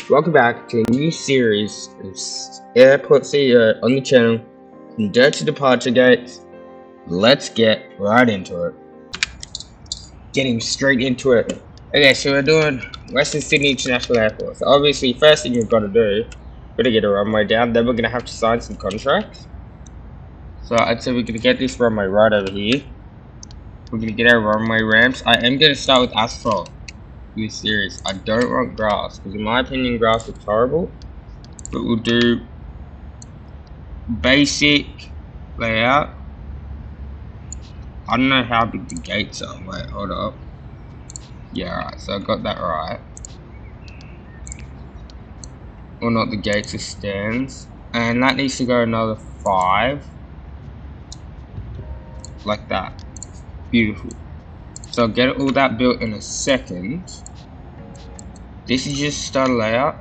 Welcome back to a new series of Airport CEO on the channel, from Dirt to Departure Gates. Let's get right into it. Getting straight into it. Okay, so we're doing Western Sydney International Airport. So obviously, first thing you've got to do, got to get a runway down. Then we're going to have to sign some contracts. So I'd say we're going to get this runway right over here. We're going to get our runway ramps. I am going to start with asphalt. This series. I don't want grass, because in my opinion grass looks horrible, but we'll do basic layout. I don't know how big the gates are. Wait, hold up. Yeah, alright, so I got that right. Or not, the gates are stands, and that needs to go another 5 like that. Beautiful. So I'll get all that built in a second. This is just start layout.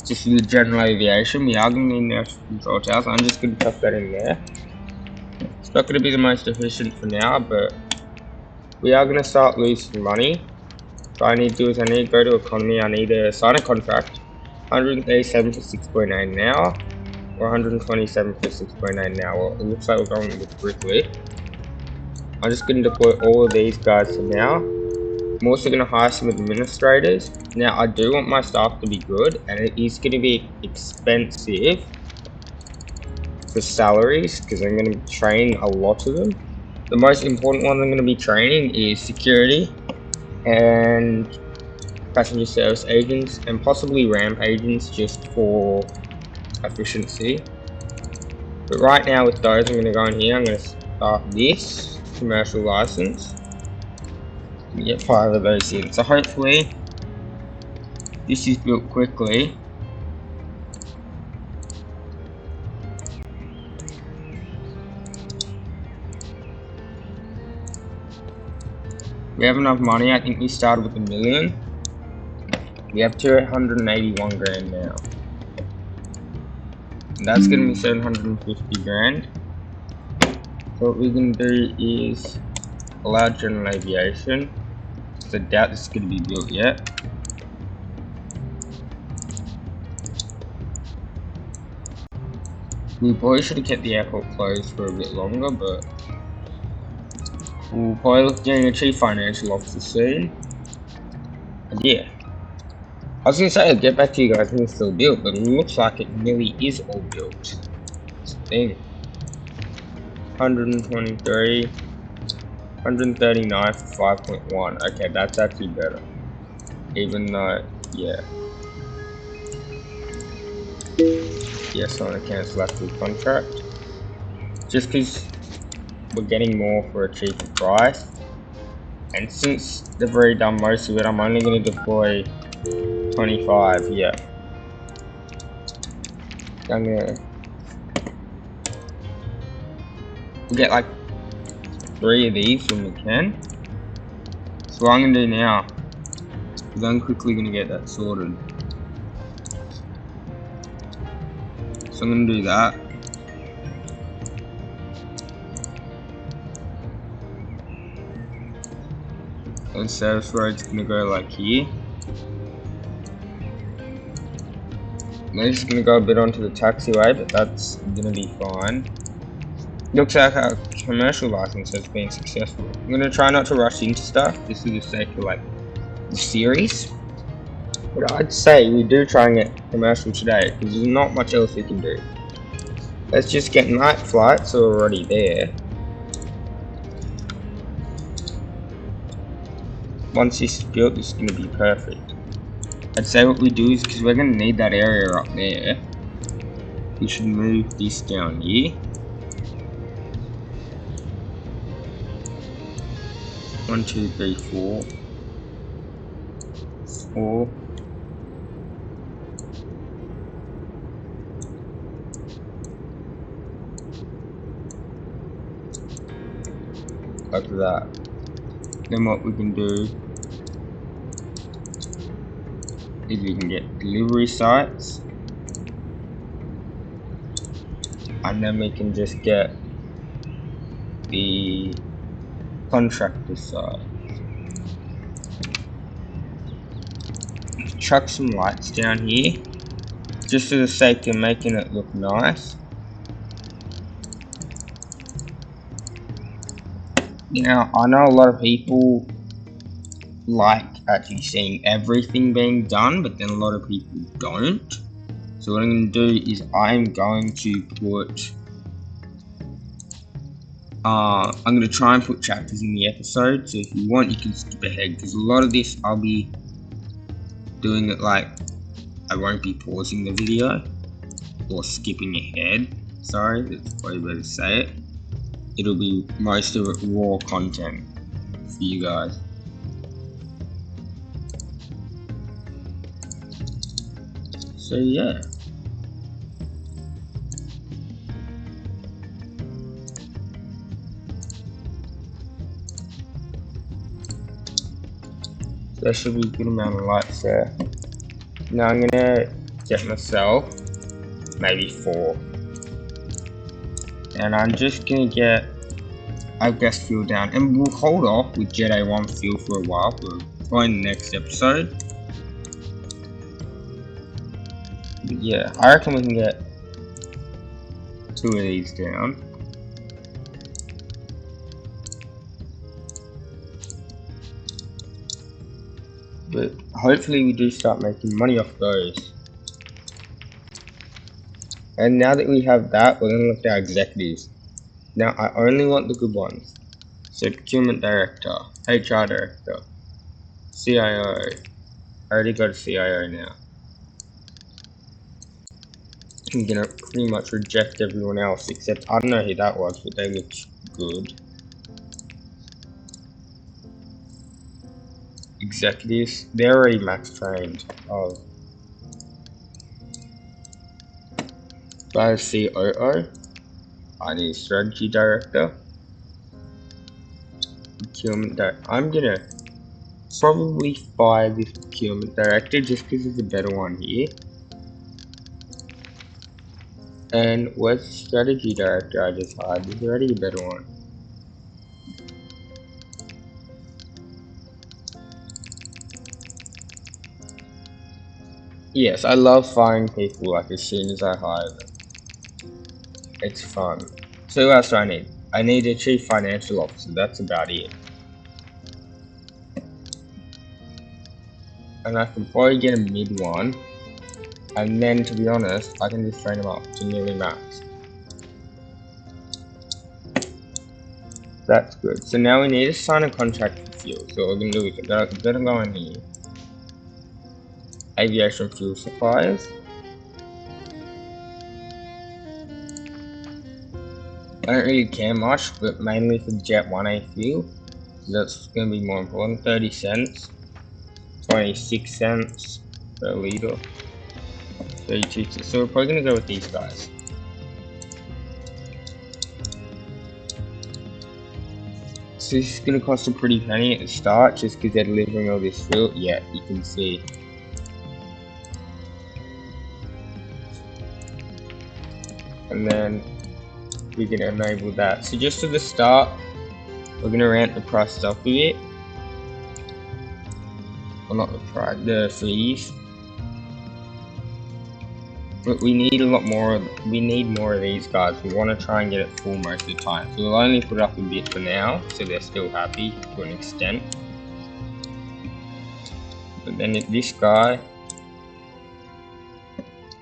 Just for the general aviation. We are going to need nurse control towers. I'm just going to tuck that in there. It's not going to be the most efficient for now, but we are going to start losing money. What I need to do is I need to go to economy. I need to sign a contract. 137 for 6.8 an hour, or 127 for 6.8 an hour. It looks like we're going with brickly. I'm just going to deploy all of these guys for now. I'm also going to hire some administrators. Now, I do want my staff to be good, and it is going to be expensive for salaries, because I'm going to train a lot of them. The most important one I'm going to be training is security and passenger service agents, and possibly ramp agents, just for efficiency. But right now with those, I'm going to go in here. I'm going to start this commercial license and get 5 of those in. So hopefully this is built quickly. We have enough money. I think we started with $1 million. We have 281 grand now. And that's going to be 750 grand. So what we're going to do is allow general aviation. So I doubt this is going to be built yet. We probably should have kept the airport closed for a bit longer, but we'll probably look at getting a chief financial officer soon. And yeah, I was going to say I'd get back to you guys when it's still built, but it looks like it nearly is all built. That's the thing. 123, 139 for 5.1. Okay, that's actually better. Even though, yeah. Yes, I want to cancel that full contract. Just because we're getting more for a cheaper price. And since they've already done most of it, I'm only going to deploy 25, yeah. I'm gonna... We'll get like 3 of these when we can. So what I'm going to do now is I'm quickly going to get that sorted. So I'm going to do that. And service road's going to go like here. And they're just going to go a bit onto the taxiway, but that's going to be fine. Looks like our commercial license has been successful. I'm going to try not to rush into stuff, just for the sake of like the series. But I'd say we do try and get commercial today, because there's not much else we can do. Let's just get night flights already there. Once this is built, this is going to be perfect. I'd say what we do is, because we're going to need that area up there, we should move this down here. 1, 2, 3, 4. 4. Like that. Then what we can do is we can get delivery sites, and then we can just get the contractor side. chuck some lights down here, just for the sake of making it look nice. Now, I know a lot of people like actually seeing everything being done, but then a lot of people don't. So what I'm going to do is I'm going to put I'm going to try and put chapters in the episode, so if you want you can skip ahead, because a lot of this I'll be doing it like I won't be pausing the video or skipping ahead. Sorry, that's probably better to say it. It'll be most of it raw content for you guys. So yeah. So there should be a good amount of lights there. Now I'm gonna get myself maybe 4. And I'm just gonna get our gas fuel down. And we'll hold off with Jet A1 fuel for a while. We'll find the next episode. But yeah, I reckon we can get 2 of these down. But hopefully we do start making money off those. And now that we have that, we're gonna look at our executives. Now I only want the good ones. So procurement director, HR director, CIO. I already got a CIO now. I'm gonna pretty much reject everyone else, except I don't know who that was, but they looked good. Executives, they're already max trained. Oh, by a COO, I need a strategy director, procurement director. I'm gonna probably fire this procurement director just because it's a better one here. And where's the strategy director I just hired? There's already a better one. Yes, I love firing people like as soon as I hire them. It's fun. So who else do I need? I need a chief financial officer, that's about it. And I can probably get a mid one. And then to be honest, I can just train him up to nearly max. That's good. So now we need to sign a contract for fuel. So what we're gonna do is we're gonna go in here. Aviation fuel suppliers. I don't really care much, but mainly for Jet 1A fuel. So that's gonna be more important. 30 cents, 26 cents per litre, 32 cents. So we're probably gonna go with these guys. So this is gonna cost a pretty penny at the start, just because they're delivering all this fuel. Yeah, you can see. And then we can enable that. So just for the start, we're gonna ramp the prices up a bit. Well, not the price, the fees. But we need a lot more. We need more of these guys. We want to try and get it full most of the time. So we'll only put it up a bit for now, so they're still happy to an extent. But then this guy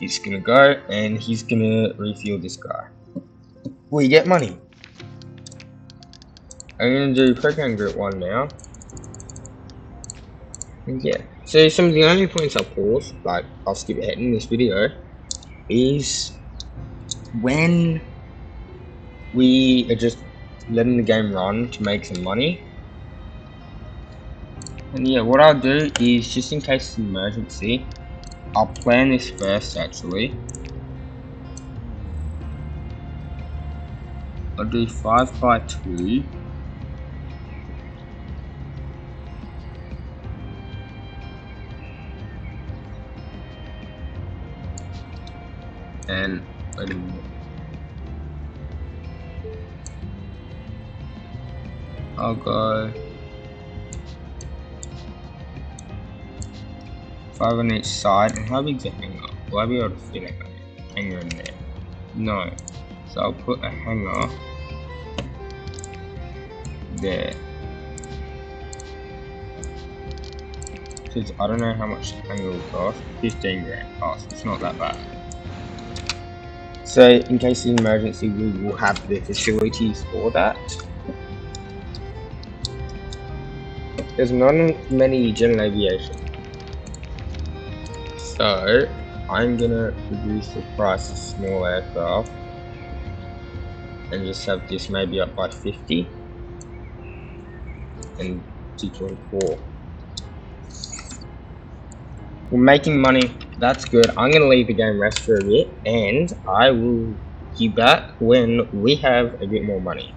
is gonna go, and he's gonna refuel this guy. We get money. I'm gonna do program group 1 now. And yeah. So some of the only points I'll pause, like I'll skip ahead in this video, is when we are just letting the game run to make some money. And yeah, what I'll do is, just in case it's an emergency, I'll plan this first actually. I'll do 5 by 2. And wait a minute. I'll go 5 on each side. And how big's a hanger? Will I be able to fit a hanger in there? No. So I'll put a hanger there. Because I don't know how much the hanger will cost. 15 grand cost. It's not that bad. So in case of emergency, we will have the facilities for that. There's not many general aviation. So I'm gonna reduce the price of small aircraft and just have this maybe up by 50 and 224. We're making money. That's good. I'm gonna leave the game rest for a bit and I will be back when we have a bit more money.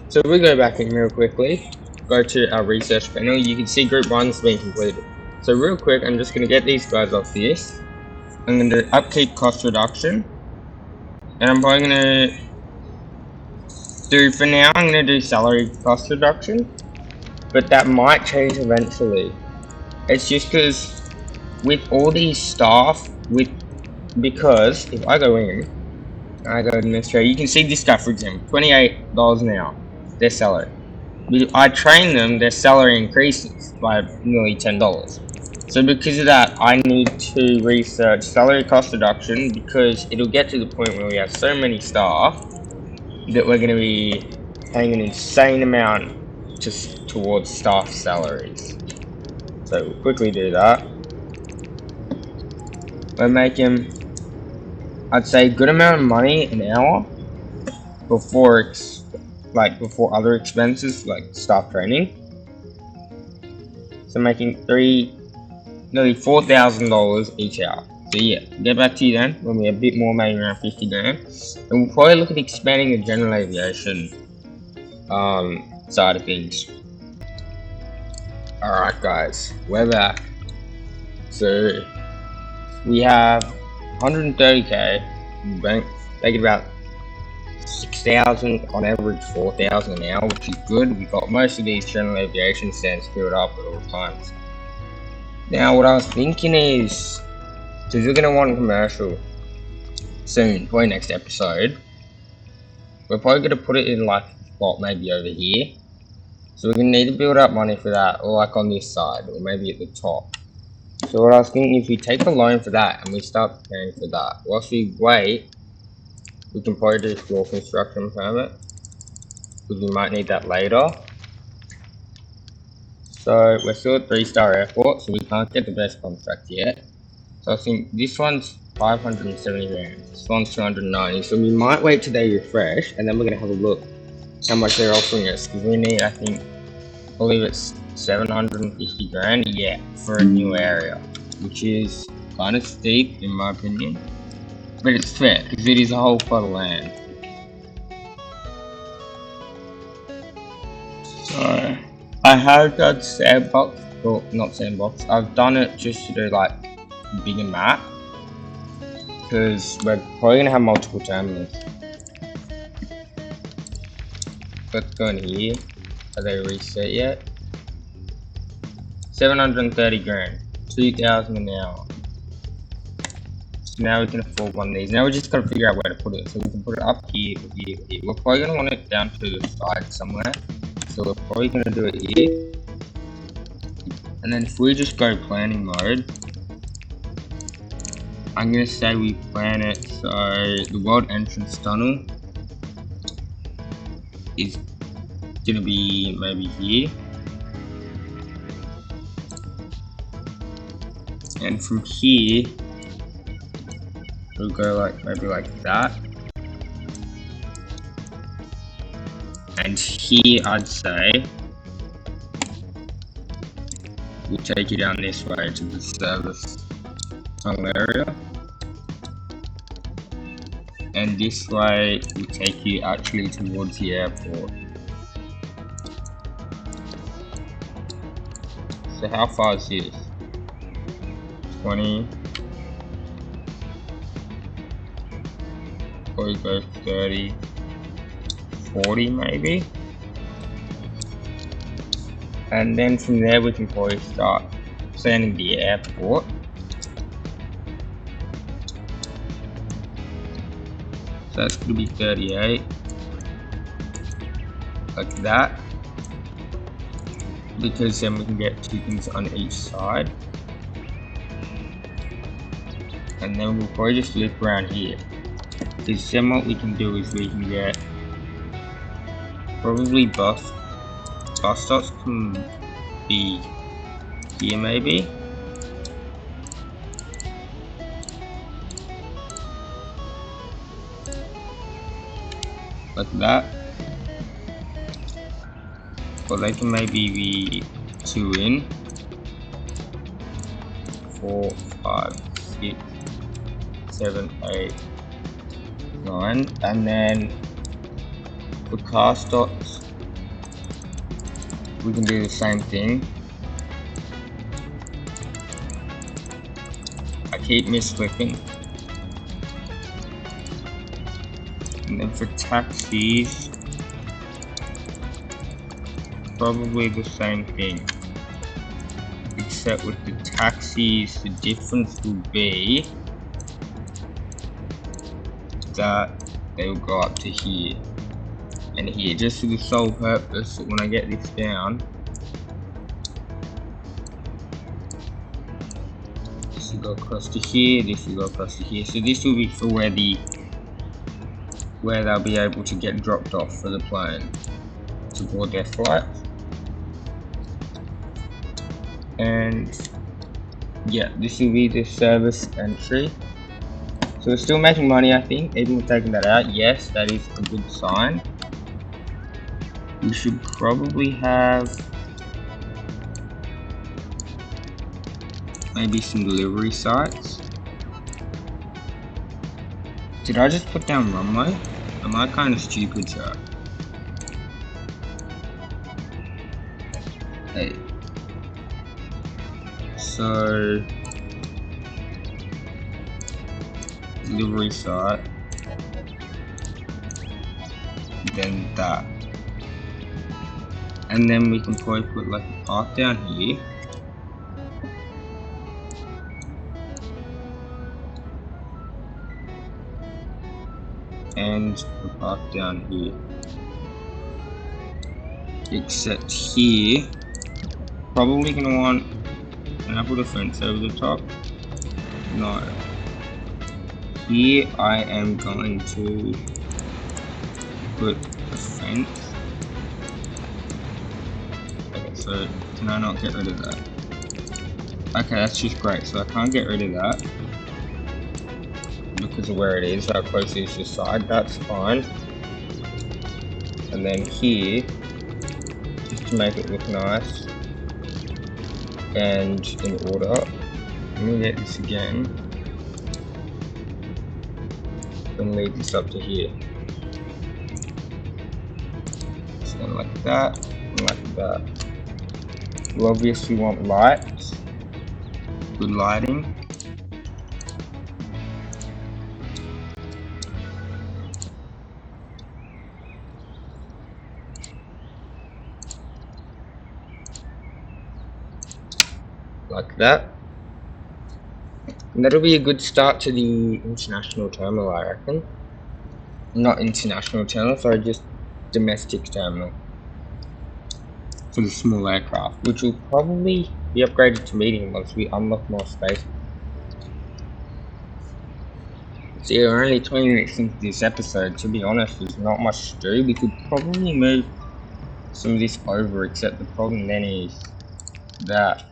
So if we go back in real quickly, go to our research panel, you can see group 1's been completed. So real quick, I'm just going to get these guys off this. I'm going to do upkeep cost reduction. And I'm probably going to do, for now, I'm going to do salary cost reduction. But that might change eventually. It's just because with all these staff, because if I go in, I go to administrator, you can see this guy for example, $28 an hour, their salary. I train them, their salary increases by nearly $10. So because of that, I need to research salary cost reduction because it'll get to the point where we have so many staff that we're going to be paying an insane amount just towards staff salaries. So we'll quickly do that. We're making, I'd say, a good amount of money an hour before before other expenses like staff training. So making nearly $4,000 each hour. So yeah, get back to you then when we have a bit more, maybe around 50 grand. And we'll probably look at expanding the general aviation side of things. Alright guys, we're back. So we have 130k in the bank, making about 6,000 on average, 4,000 an hour, which is good. We got most of these general aviation stands filled up at all times. Now what I was thinking is, because we're going to want a commercial soon, probably next episode, we're probably going to put it in like a spot maybe over here. So we're going to need to build up money for that, or like on this side, or maybe at the top. So what I was thinking, if we take a loan for that and we start preparing for that, whilst we wait, we can probably do a floor construction permit, because we might need that later. So we're still at 3-star airport, so we can't get the best contract yet. So I think this one's 570 grand, this one's 290, so we might wait till they refresh, and then we're going to have a look how much they're offering us, because we need, I think, I believe it's 750 grand, yeah, for a new area, which is kind of steep in my opinion, but it's fair, because it is a whole plot of land. So, I have done sandbox, well, not sandbox, I've done it just to do like bigger map, because we're probably going to have multiple terminals. Let's go in here. Are they reset yet? 730 grand, 2,000 an hour. So now we can afford one of these. Now we just gotta figure out where to put it. So we can put it up here, here, here. We're probably gonna want it down to the side somewhere. So we're probably gonna do it here. And then if we just go planning mode, I'm gonna say we plan it so the world entrance tunnel is gonna be maybe here. And from here, we'll go like maybe like that. And here I'd say we'll take you down this way to the service tunnel area. And this way will take you actually towards the airport. So how far is this? 20, probably go 30, 40 maybe. and then from there we can probably start planning the airport. So that's going to be 38, like that, because then we can get 2 things on each side, and then we'll probably just loop around here. Because then what we can do is we can get probably bus stops can be here maybe. Like that. Or they can maybe be 2 in. 4, 5, 6, 7, 8, 9. And then for car stops, we can do the same thing. I keep misclicking. And then for taxis, probably the same thing. Except with the taxis, the difference will be that they will go up to here and here, just for the sole purpose that when I get this down, this will go across to here, this will go across to here. So this will be for where they'll be able to get dropped off for the plane to board their flight. And yeah, this will be the service entry. So we're still making money, I think, even with taking that out. Yes, that is a good sign. We should probably have maybe some delivery sites. Did I just put down runway? Am I kind of stupid, sir? Hey. So delivery site, then that, and then we can probably put like a path down here, and a path down here. Except here, probably gonna want. Can I put a fence over the top? No. Here I am going to put a fence. Okay, so can I not get rid of that? Okay, that's just great. So I can't get rid of that because of where it is, how close it is to the side. That's fine. And then here, just to make it look nice and in order, let me get this again and lead this up to here. So like that and like that. We obviously want lights, good lighting. Like that. And that'll be a good start to the international terminal, I reckon. Not international terminal, sorry, just domestic terminal. For the small aircraft, which will probably be upgraded to medium once we unlock more space. See, we're only 20 minutes into this episode. To be honest, there's not much to do. We could probably move some of this over, except the problem then is that.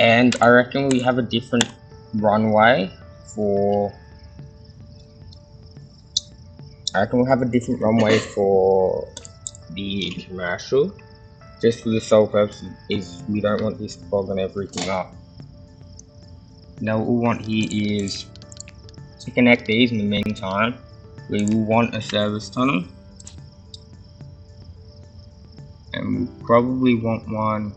And I reckon we have a different runway for. I reckon we'll have a different runway for the commercial. Just for the sole purpose is we don't want this clogging everything up. Now what we want here is to connect these. In the meantime, we will want a service tunnel, and we'll probably want one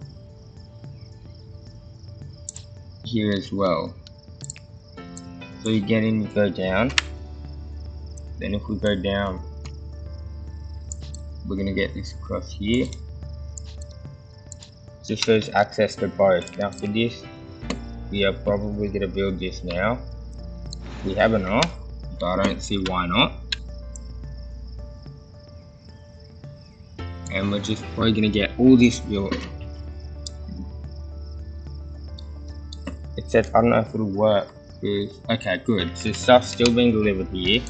here as well. So you get in, you go down, then if we go down, we're going to get this across here, Just shows access to both. Now for this, we are probably gonna build this now. We have enough, but I don't see why not. And we're just probably gonna get all this built. Except I don't know if it'll work. Okay, good. So stuff's still being delivered here.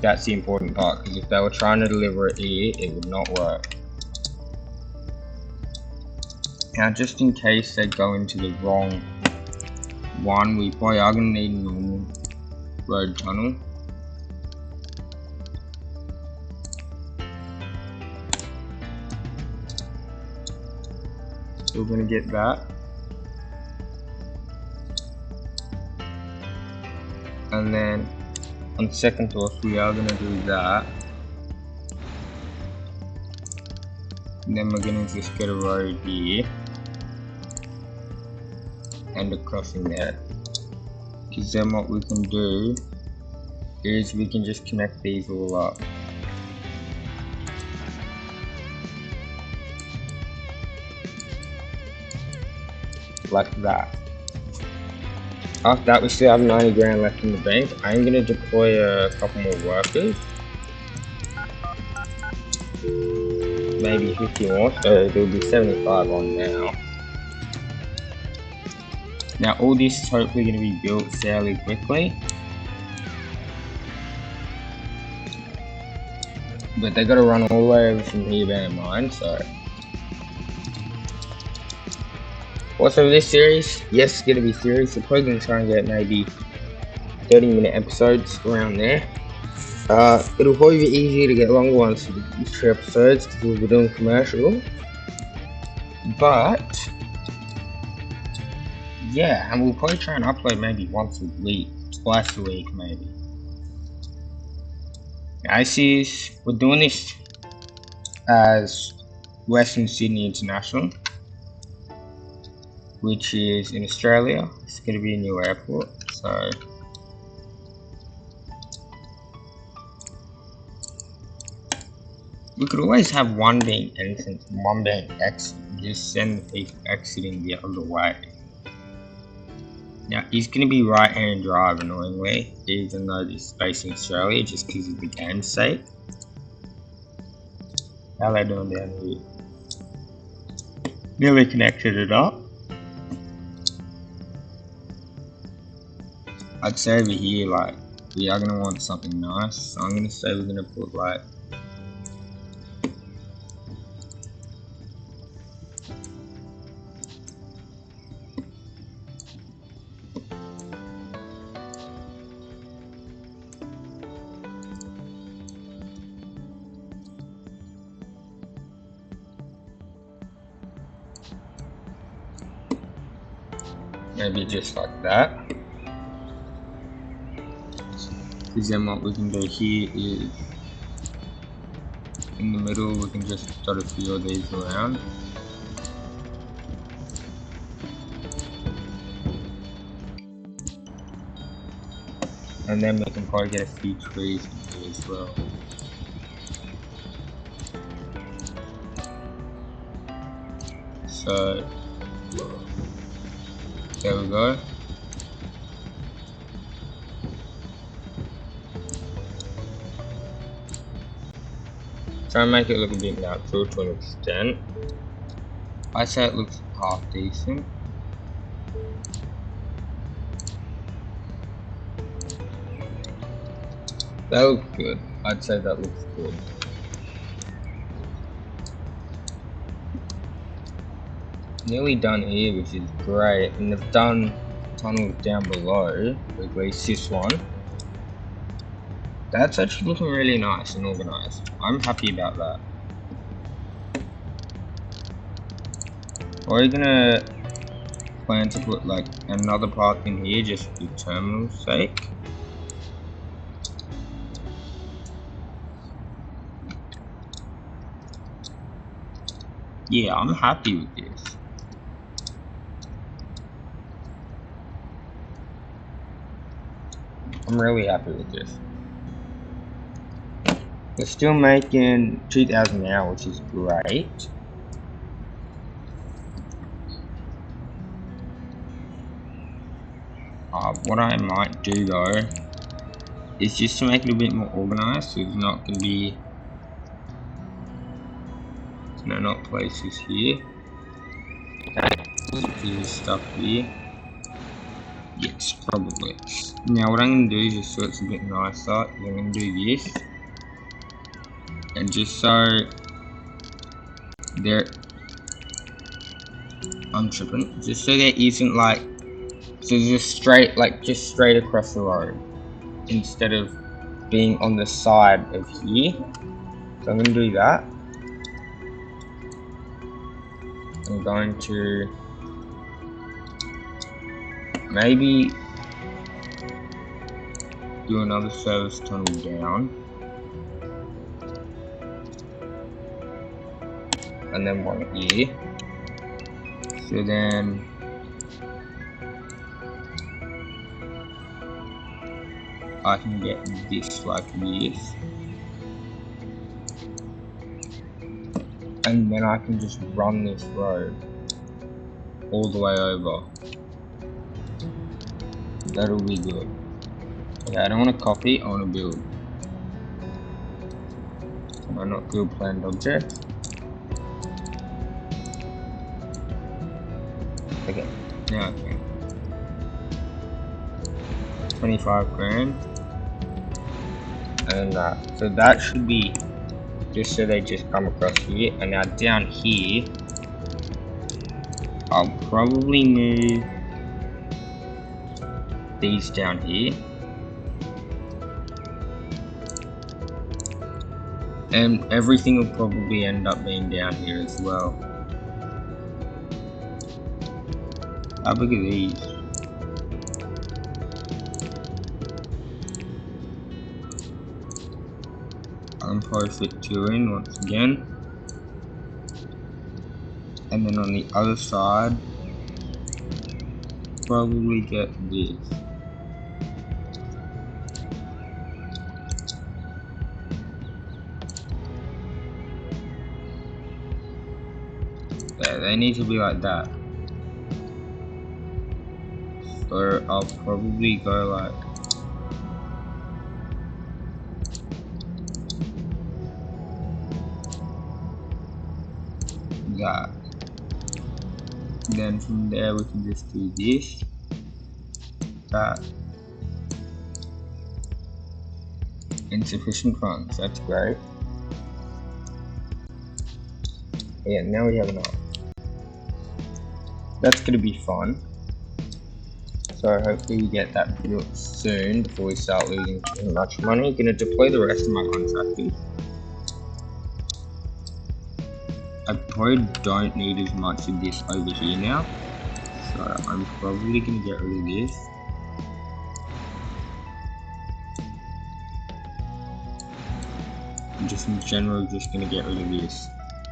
That's the important part, because if they were trying to deliver it here, it would not work. Now, just in case they go into the wrong one, we probably are going to need a normal road tunnel. So we're going to get that. And then on second thought, we are going to do that. And then we're going to just get a road here. And a crossing there. Because then what we can do is we can just connect these all up. Like that. After that, we still have 90 grand left in the bank. I'm going to deploy a couple more workers. Maybe 50 more, so there'll be 75 on now. Now all this is hopefully going to be built fairly quickly. But they got to run all the way over from here, bear in mind, so. Also this series, yes, it's going to be serious. We're probably going to try and get maybe 30-minute episodes around there. It'll probably be easier to get longer ones for the future episodes because we'll be doing commercial. But yeah, and we'll probably try and upload maybe once a week, twice a week maybe. Now we're doing this as Western Sydney International, which is in Australia. It's going to be a new airport, so we could always have one being entrance and one being exit, just send the people exiting the other way. Now he's going to be right-hand drive annoyingly, even though this is based in Australia, just because of the game's sake. How are they doing down here? Nearly connected it up. I'd say over here, like, we are going to want something nice, so I'm going to say we're going to put like maybe just like that. Because then what we can do here is in the middle we can just dot a few of these around. And then we can probably get a few trees in here as well. So there we go. Try and make it look a bit natural to an extent. I say it looks half decent. That looks good. I'd say that looks good. Nearly done here, which is great, and they've done tunnels down below, at least this one. That's actually looking really nice and organized. I'm happy about that. Are you gonna plan to put like another park in here just for terminal's sake? Yeah, I'm happy with this. I'm really happy with this. We're still making 2,000 an hour, which is great. What I might do though is just to make it a bit more organized, so it's not going to be not places here. There's stuff here. Yes, probably. Now what I'm going to do is just so it's a bit nicer, I'm going to do this. And just so there, I'm tripping. Just so there isn't like, so just straight, just straight across the road. Instead of being on the side of here. So I'm going to do that. I'm going to maybe do another service tunnel down. And then one here. So then I can get this like this. And then I can just run this road all the way over. That'll be good. Okay, I don't want to copy, I want to build. Can I not build planned object? Okay, now I can. 25 grand. And then that. So that should be just so they just come across here. And now down here, I'll probably move these down here. And everything will probably end up being down here as well. How big are these? I'm probably fit 2 in once again. And then on the other side, probably get this. Yeah, they need to be like that. So I'll probably go like that. Then from there we can just do this, that. Insufficient funds, that's great. Yeah, now we have enough. That's gonna be fun. So hopefully we get that built soon before we start losing too much money. Gonna deploy the rest of my contractors. I probably don't need as much of this over here now. So I'm probably gonna get rid of this. I'm just in general just gonna get rid of this.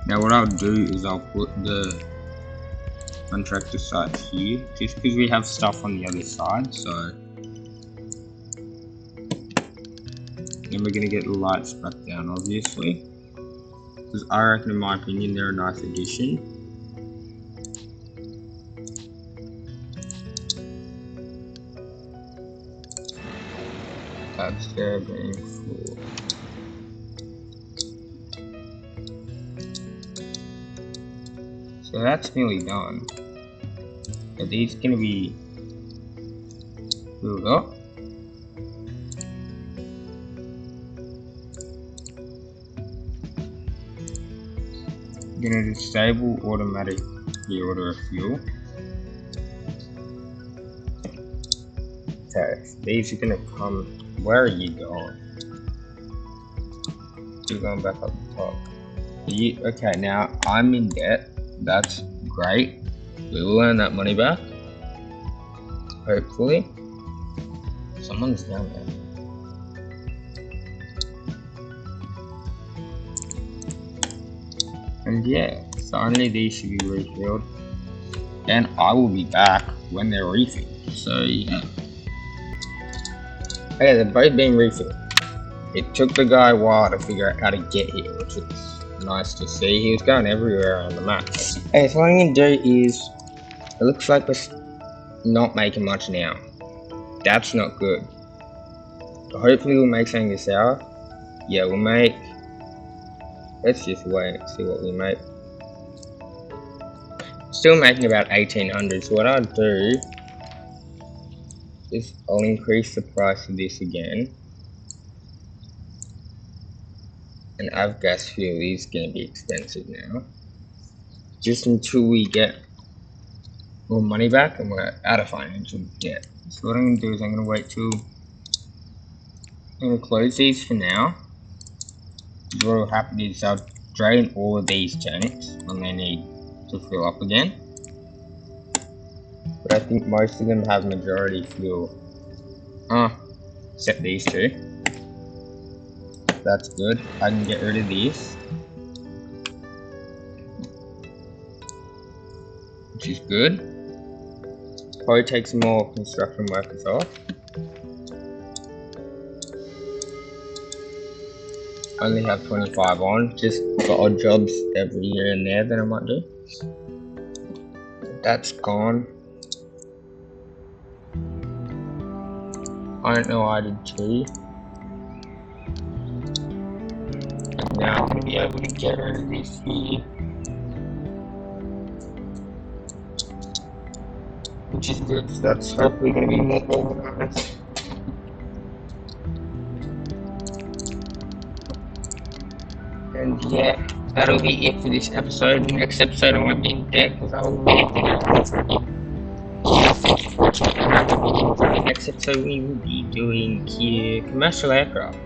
Now what I'll do is I'll put the contractor site here, just because we have stuff on the other side, so then we're gonna get the lights back down obviously. Because I reckon in my opinion they're a nice addition. That's there being full. So that's nearly done. Are these gonna be filled up? I'm gonna disable automatic reorder of fuel. Okay, these are gonna come. Where are you going? You're going back up the top. Okay, now I'm in debt. That's great. We will earn that money back. Hopefully. Someone's down there. And yeah, so only these should be refilled. And I will be back when they're refilled. So yeah. Okay, they're both being refilled. It took the guy a while to figure out how to get here, which is nice to see. He was going everywhere on the map. Okay, so what I'm going to do is, it looks like we're not making much now. That's not good. Hopefully we'll make something this hour. Yeah, we'll make... Let's just wait and see what we make. Still making about 1800, so what I'll do is I'll increase the price of this again. And avgas fuel is going to be expensive now. Just until we get more money back and we're out of financial debt. So what I'm going to do is I'm going to wait till... I'm going to close these for now. What will happen is I'll drain all of these tanks when they need to fill up again. But I think most of them have majority fuel. Except these two. That's good. I can get rid of these. Which is good. Probably take some more construction workers off. Only have 25 on, just for odd jobs every here and there that I might do. That's gone. I don't know I did too. And now I'm going to be able to get rid of this here. Which is good, so that's hopefully going to be more organized. And yeah, that'll be it for this episode. The next episode I won't be in debt because I will be next episode we will be doing here commercial aircraft.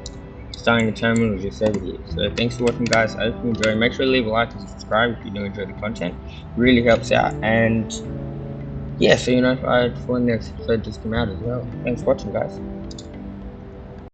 Starting the terminal just over here. So thanks for watching guys. I hope you enjoy. Make sure to leave a like and subscribe if you do enjoy the content. It really helps out. And yeah, so you know if when the next episode just come out as well. Thanks for watching guys.